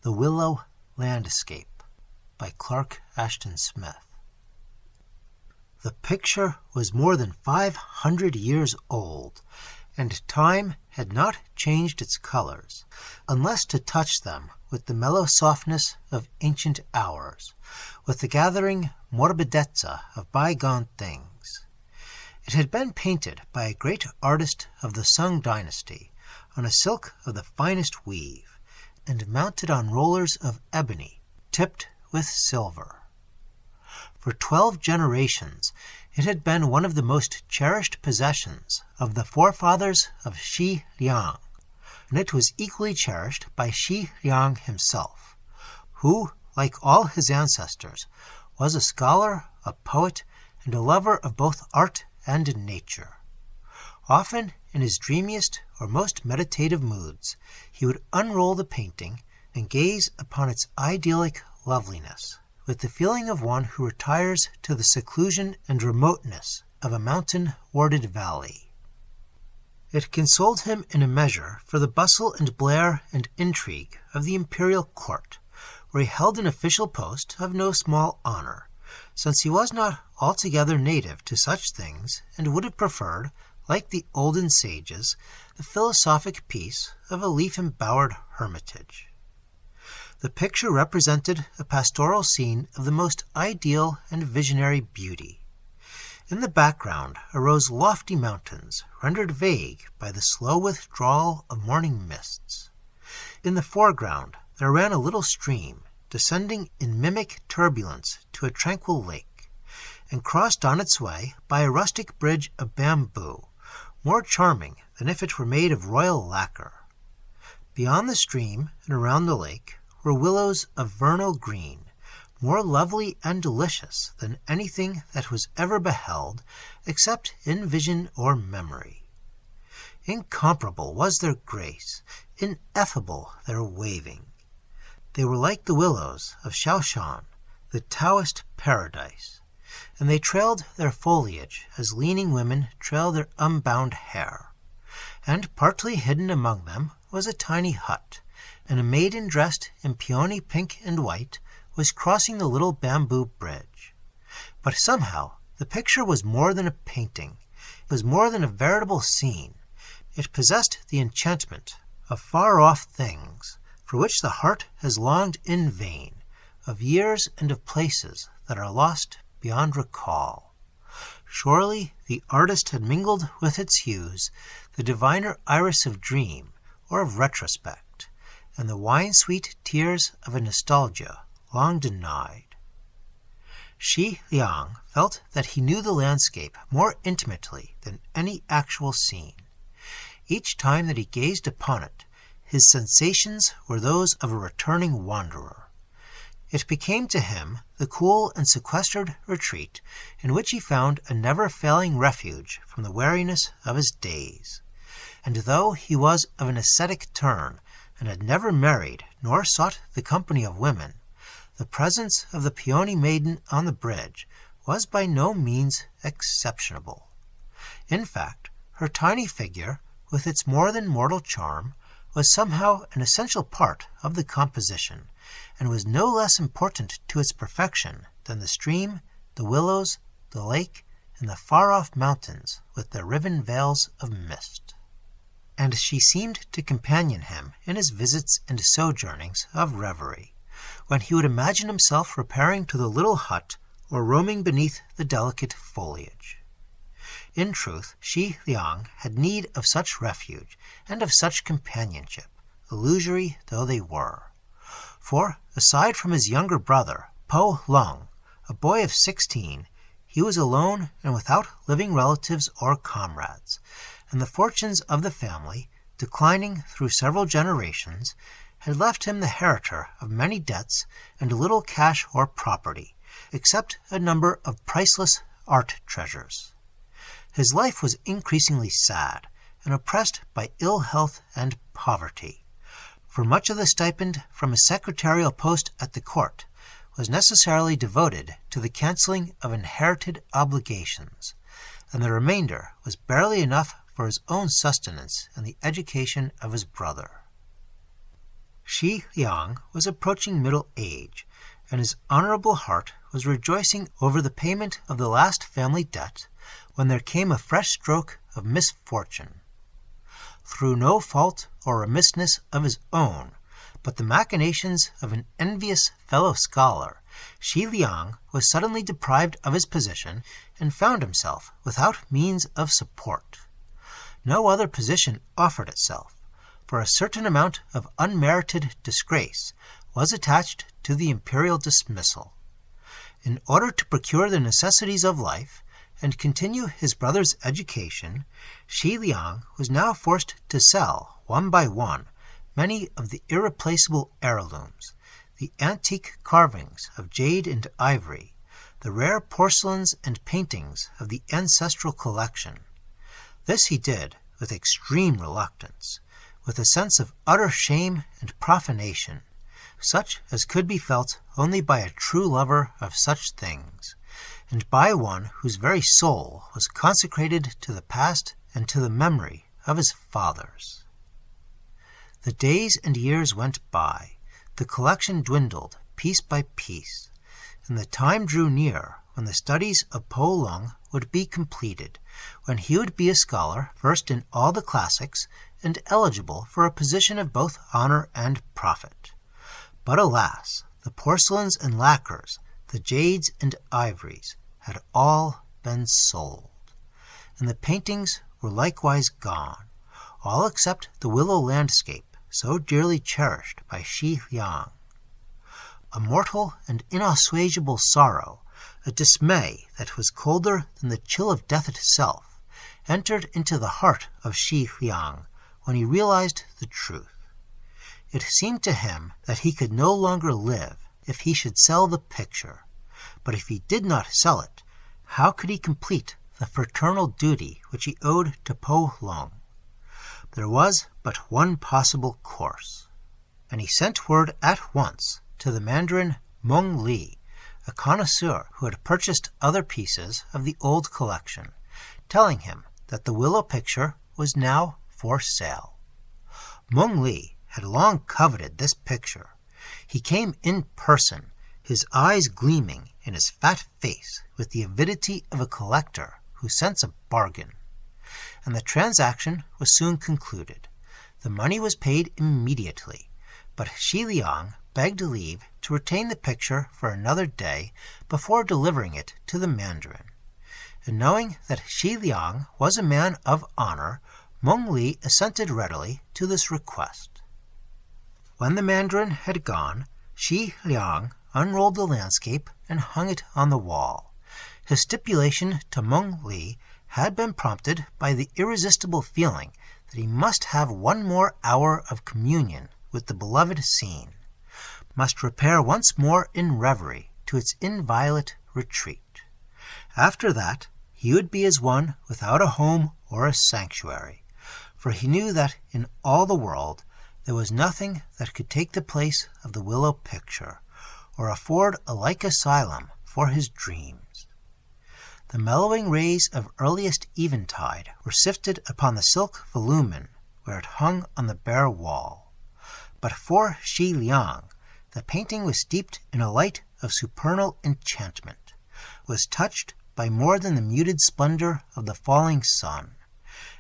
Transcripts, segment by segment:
The Willow Landscape by Clark Ashton Smith. The picture was more than 500 years old, and time had not changed its colors, unless to touch them with the mellow softness of ancient hours, with the gathering morbidezza of bygone things. It had been painted by a great artist of the Song dynasty on a silk of the finest weave, and mounted on rollers of ebony tipped with silver. For 12 generations it had been one of the most cherished possessions of the forefathers of Xi Liang, and it was equally cherished by Xi Liang himself, who, like all his ancestors, was a scholar, a poet, and a lover of both art and nature. Often, in his dreamiest or most meditative moods, he would unroll the painting and gaze upon its idyllic loveliness with the feeling of one who retires to the seclusion and remoteness of a mountain-warded valley. It consoled him in a measure for the bustle and blare and intrigue of the imperial court, where he held an official post of no small honor, since he was not altogether native to such things and would have preferred, like the olden sages, the philosophic peace of a leaf-embowered hermitage. The picture represented a pastoral scene of the most ideal and visionary beauty. In the background arose lofty mountains, rendered vague by the slow withdrawal of morning mists. In the foreground there ran a little stream, descending in mimic turbulence to a tranquil lake, and crossed on its way by a rustic bridge of bamboo, more charming than if it were made of royal lacquer. Beyond the stream and around the lake were willows of vernal green, more lovely and delicious than anything that was ever beheld except in vision or memory. Incomparable was their grace, ineffable their waving. They were like the willows of Shaoshan, the Taoist paradise, and they trailed their foliage as leaning women trail their unbound hair. And partly hidden among them was a tiny hut, and a maiden dressed in peony pink and white was crossing the little bamboo bridge. But somehow the picture was more than a painting. It was more than a veritable scene. It possessed the enchantment of far-off things, for which the heart has longed in vain, of years and of places that are lost beyond recall. Surely the artist had mingled with its hues the diviner iris of dream or of retrospect, and the wine-sweet tears of a nostalgia long denied. Xi Liang felt that he knew the landscape more intimately than any actual scene. Each time that he gazed upon it, his sensations were those of a returning wanderer. It became to him the cool and sequestered retreat in which he found a never-failing refuge from the weariness of his days. And though he was of an ascetic turn, and had never married nor sought the company of women, the presence of the peony maiden on the bridge was by no means exceptionable. In fact, her tiny figure, with its more than mortal charm, was somehow an essential part of the composition, and was no less important to its perfection than the stream, the willows, the lake, and the far-off mountains with their riven veils of mist. And she seemed to companion him in his visits and sojournings of reverie, when he would imagine himself repairing to the little hut or roaming beneath the delicate foliage. In truth, Xi Liang had need of such refuge and of such companionship, illusory though they were. For, aside from his younger brother, Po Lung, a boy of 16, he was alone and without living relatives or comrades, and the fortunes of the family, declining through several generations, had left him the heritor of many debts and little cash or property, except a number of priceless art treasures. His life was increasingly sad, and oppressed by ill health and poverty, for much of the stipend from his secretarial post at the court was necessarily devoted to the cancelling of inherited obligations, and the remainder was barely enough for his own sustenance and the education of his brother. Shi Liang was approaching middle age, and his honorable heart was rejoicing over the payment of the last family debt when there came a fresh stroke of misfortune. Through no fault or remissness of his own, but the machinations of an envious fellow scholar, Shi Liang was suddenly deprived of his position and found himself without means of support. No other position offered itself, for a certain amount of unmerited disgrace was attached to the imperial dismissal. In order to procure the necessities of life and continue his brother's education, Shi Liang was now forced to sell, one by one, many of the irreplaceable heirlooms, the antique carvings of jade and ivory, the rare porcelains and paintings of the ancestral collection. This he did with extreme reluctance, with a sense of utter shame and profanation, such as could be felt only by a true lover of such things, and by one whose very soul was consecrated to the past and to the memory of his fathers. The days and years went by, the collection dwindled piece by piece, and the time drew near when the studies of Po Lung would be completed, when he would be a scholar versed in all the classics and eligible for a position of both honor and profit. But alas, the porcelains and lacquers, the jades and ivories, had all been sold, and the paintings were likewise gone, all except the willow landscape so dearly cherished by Shi Liang. A mortal and inassuageable sorrow, a dismay that was colder than the chill of death itself, entered into the heart of Shi Liang when he realized the truth. It seemed to him that he could no longer live if he should sell the picture, but if he did not sell it, how could he complete the fraternal duty which he owed to Po Lung? There was but one possible course, and he sent word at once to the Mandarin Meng Li, a connoisseur who had purchased other pieces of the old collection, telling him that the willow picture was now for sale. Meng Li had long coveted this picture. He came in person, his eyes gleaming in his fat face with the avidity of a collector who scents a bargain. And the transaction was soon concluded. The money was paid immediately, but Shi Liang begged leave to retain the picture for another day before delivering it to the Mandarin. And knowing that Shi Liang was a man of honor, Meng Li assented readily to this request. When the Mandarin had gone, Shi Liang unrolled the landscape and hung it on the wall. His stipulation to Meng Li had been prompted by the irresistible feeling that he must have one more hour of communion with the beloved scene, must repair once more in reverie to its inviolate retreat. After that, he would be as one without a home or a sanctuary, for he knew that in all the world there was nothing that could take the place of the willow picture, or afford a like asylum for his dreams. The mellowing rays of earliest eventide were sifted upon the silk volumen where it hung on the bare wall. But for Shi Liang, the painting was steeped in a light of supernal enchantment, was touched by more than the muted splendor of the falling sun,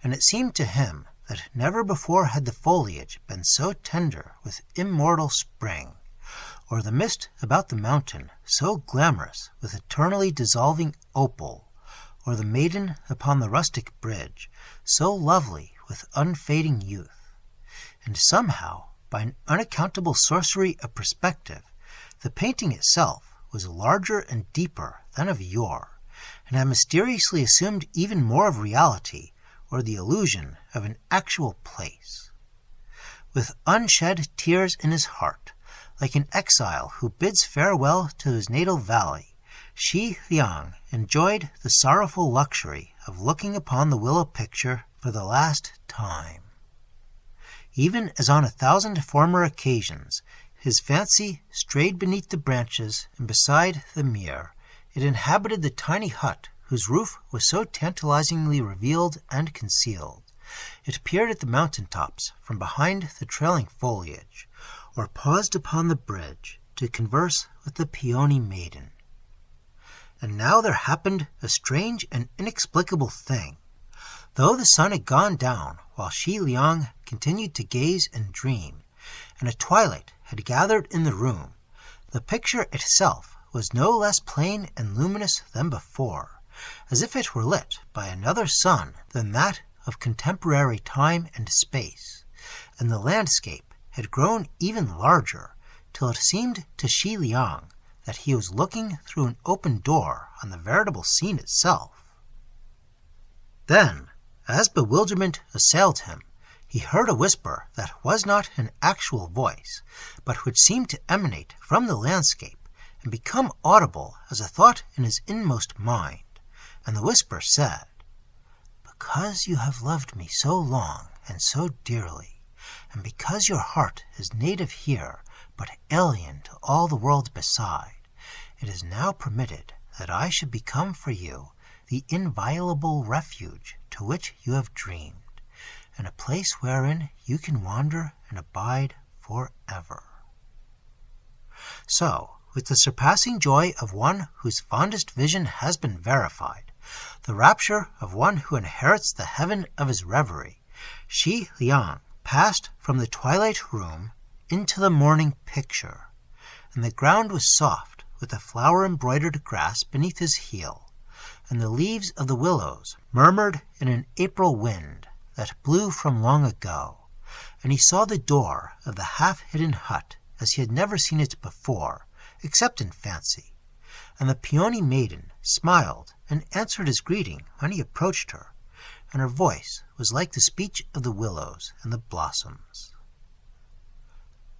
and it seemed to him that never before had the foliage been so tender with immortal spring, or the mist about the mountain so glamorous with eternally dissolving opal, or the maiden upon the rustic bridge so lovely with unfading youth. And somehow, by an unaccountable sorcery of perspective, the painting itself was larger and deeper than of yore, and had mysteriously assumed even more of reality, or the illusion of an actual place. With unshed tears in his heart, like an exile who bids farewell to his natal valley, Shi Liang enjoyed the sorrowful luxury of looking upon the willow picture for the last time. Even as on 1,000 former occasions, his fancy strayed beneath the branches, and beside the mere, it inhabited the tiny hut whose roof was so tantalizingly revealed and concealed. It peered at the mountain tops from behind the trailing foliage, or paused upon the bridge to converse with the peony maiden. And now there happened a strange and inexplicable thing. Though the sun had gone down while Xi Liang continued to gaze and dream, and a twilight had gathered in the room, the picture itself was no less plain and luminous than before, as if it were lit by another sun than that of contemporary time and space, and the landscape had grown even larger, till it seemed to Xi Liang that he was looking through an open door on the veritable scene itself. Then, as bewilderment assailed him, he heard a whisper that was not an actual voice, but which seemed to emanate from the landscape and become audible as a thought in his inmost mind. And the whisper said, "Because you have loved me so long and so dearly, and because your heart is native here but alien to all the world beside, it is now permitted that I should become for you the inviolable refuge to which you have dreamed, and a place wherein you can wander and abide forever." So, with the surpassing joy of one whose fondest vision has been verified, the rapture of one who inherits the heaven of his reverie, Xi Liang passed from the twilight room into the morning picture, and the ground was soft with the flower-embroidered grass beneath his heel, and the leaves of the willows murmured in an April wind that blew from long ago, and he saw the door of the half-hidden hut as he had never seen it before, except in fancy, and the peony maiden smiled and answered his greeting when he approached her, and her voice was like the speech of the willows and the blossoms.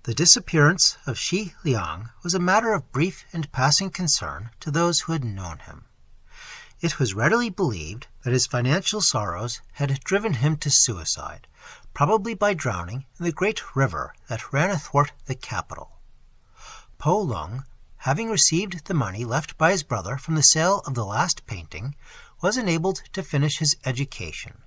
The disappearance of Xi Liang was a matter of brief and passing concern to those who had known him. It was readily believed that his financial sorrows had driven him to suicide, probably by drowning in the great river that ran athwart the capital. Po Lung, having received the money left by his brother from the sale of the last painting, was enabled to finish his education,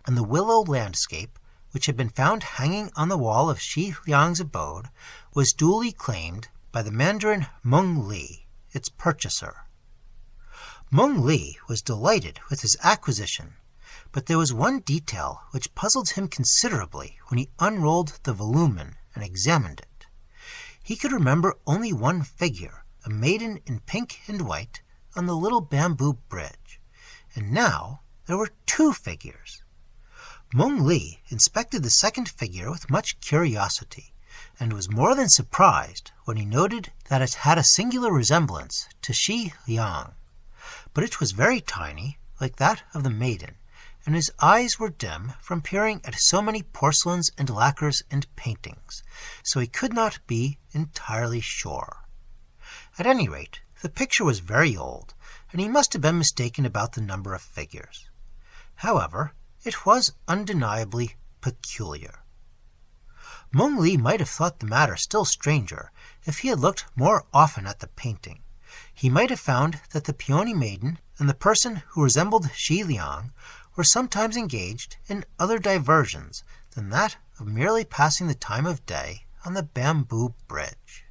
and the willow landscape, which had been found hanging on the wall of Xi Liang's abode, was duly claimed by the Mandarin Meng Li, its purchaser. Meng Li was delighted with his acquisition, but there was one detail which puzzled him considerably when he unrolled the volumen and examined it. He could remember only one figure, a maiden in pink and white, on the little bamboo bridge, and now there were two figures. Meng Li inspected the second figure with much curiosity, and was more than surprised when he noted that it had a singular resemblance to Xi Liang. But it was very tiny, like that of the maiden, and his eyes were dim from peering at so many porcelains and lacquers and paintings, so he could not be entirely sure. At any rate, the picture was very old, and he must have been mistaken about the number of figures. However, it was undeniably peculiar. Meng Li might have thought the matter still stranger if he had looked more often at the painting. He might have found that the peony maiden and the person who resembled Xi Liang were sometimes engaged in other diversions than that of merely passing the time of day on the bamboo bridge.